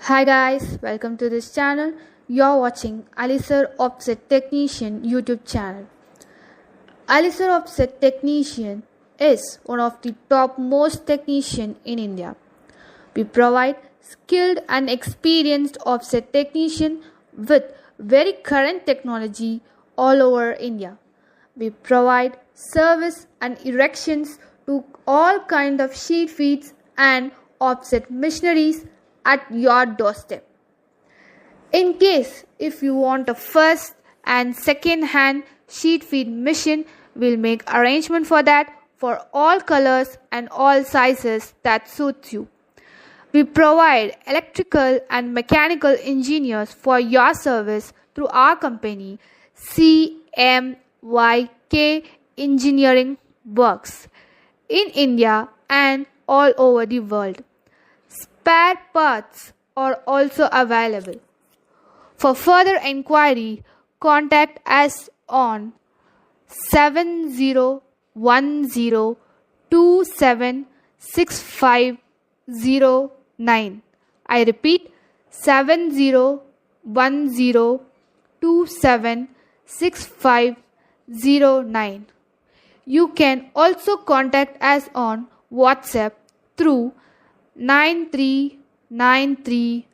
Hi guys, welcome to this channel. You're watching Alisir Offset Technician YouTube channel. Alisir Offset Technician is one of the top most technician in India. We provide skilled and experienced offset technician with very current technology all over India. We provide service and erections to all kind of sheet feeds and offset machineries at your doorstep. In case if you want a first and second hand sheet feed machine, we'll make arrangement for that for all colors and all sizes that suits you. We provide electrical and mechanical engineers for your service through our company CMYK Engineering Works in India and all over the world. Spare parts are also available. For further inquiry, contact us on 7010276509. I repeat 7010276509. You can also contact us on WhatsApp through 9393063